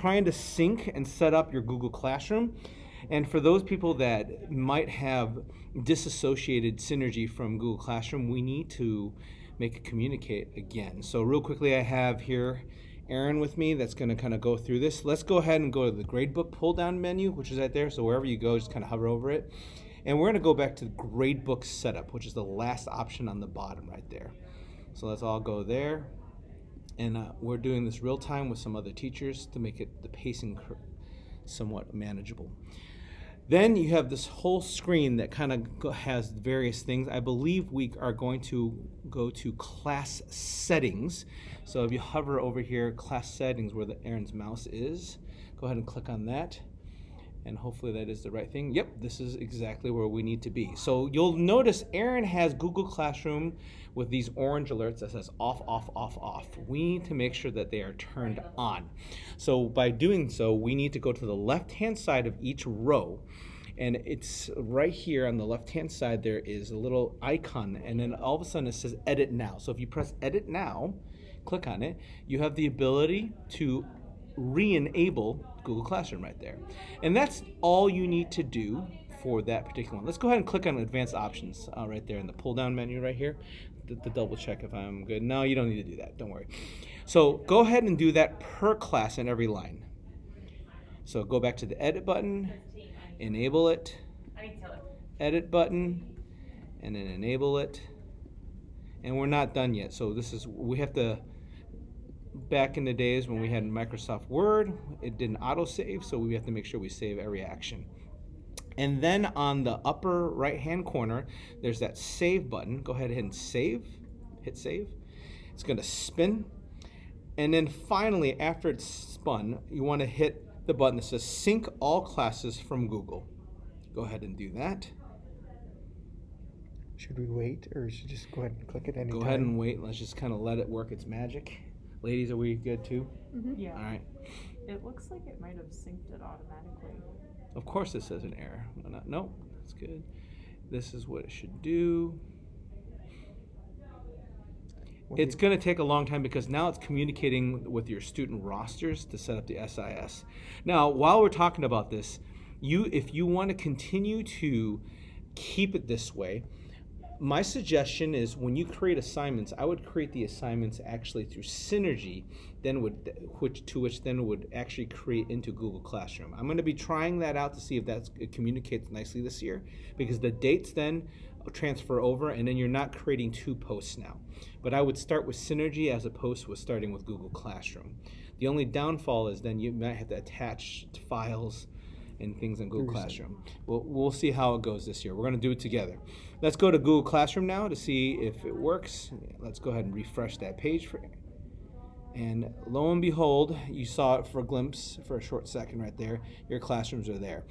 trying to sync and set up your Google Classroom. And for those people that might have disassociated Synergy from Google Classroom, we need to make it communicate again. So real quickly, I have here Aaron with me that's going to kind of go through this. Let's go ahead and go to the gradebook pull down menu, which is right there. So wherever you go, just kind of hover over it. And we're going to go back to the gradebook setup, which is the last option on the bottom right there. So let's all go there. And we're doing this real time with some other teachers to make it the pacing somewhat manageable. Then you have this whole screen that kind of has various things. I believe we are going to go to class settings. So if you hover over here, class settings, where Aaron's mouse is, go ahead and click on that. And hopefully that is the right thing. Yep, this is exactly where we need to be. So you'll notice Aaron has Google Classroom with these orange alerts that says off, off, off, off. We need to make sure that they are turned on. So by doing so, we need to go to the left-hand side of each row. And it's right here on the left-hand side, there is a little icon, and then all of a sudden it says Edit Now. So if you press Edit Now, click on it, you have the ability to re-enable Google Classroom right there. And that's all you need to do for that particular one. Let's go ahead and click on Advanced Options right there in the pull-down menu right here to double check if I'm good. No, you don't need to do that, don't worry. So go ahead and do that per class in every line. So go back to the Edit button, enable it, Edit button, and then enable it. And we're not done yet, so we have to. Back in the days when we had Microsoft Word, it didn't autosave, so we have to make sure we save every action. And then on the upper right-hand corner, there's that Save button. Go ahead and save, hit Save. It's going to spin. And then finally, after it's spun, you want to hit the button that says Sync All Classes from Google. Go ahead and do that. Should we wait, or should we just go ahead and click it anytime? Go ahead and wait. Let's just kind of let it work its magic. Ladies, are we good too? Mm-hmm. Yeah. All right. It looks like it might have synced it automatically. Of course it says an error. Nope, that's good. This is what it should do. It's going to take a long time because now it's communicating with your student rosters to set up the SIS. Now, while we're talking about this, if you want to continue to keep it this way, my suggestion is when you create assignments, I would create the assignments actually through Synergy, which then would actually create into Google Classroom. I'm going to be trying that out to see if it communicates nicely this year, because the dates then transfer over, and then you're not creating two posts now. But I would start with Synergy as opposed to starting with Google Classroom. The only downfall is then you might have to attach files and things in Google Classroom. We'll see how it goes this year. We're going to do it together. Let's go to Google Classroom now to see if it works. Let's go ahead and refresh that page. And lo and behold, you saw it for a glimpse for a short second right there. Your classrooms are there.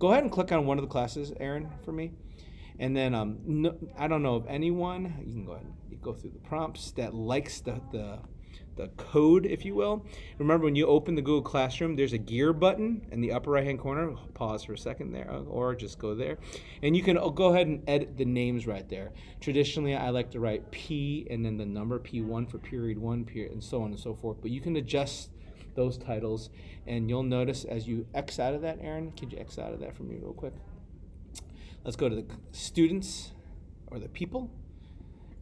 Go ahead and click on one of the classes, Aaron, for me. And then I don't know of anyone, you can go ahead and go through the prompts, that likes the code, if you will. Remember, when you open the Google Classroom, there's a gear button in the upper right-hand corner. Pause for a second there, or just go there. And you can go ahead and edit the names right there. Traditionally, I like to write P and then the number P1 for period 1, period, and so on and so forth. But you can adjust those titles, and you'll notice as you X out of that, Aaron, could you X out of that for me real quick? Let's go to the students, or the people,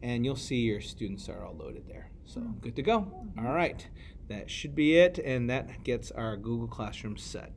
and you'll see your students are all loaded there. So good to go. All right, that should be it, and that gets our Google Classroom set.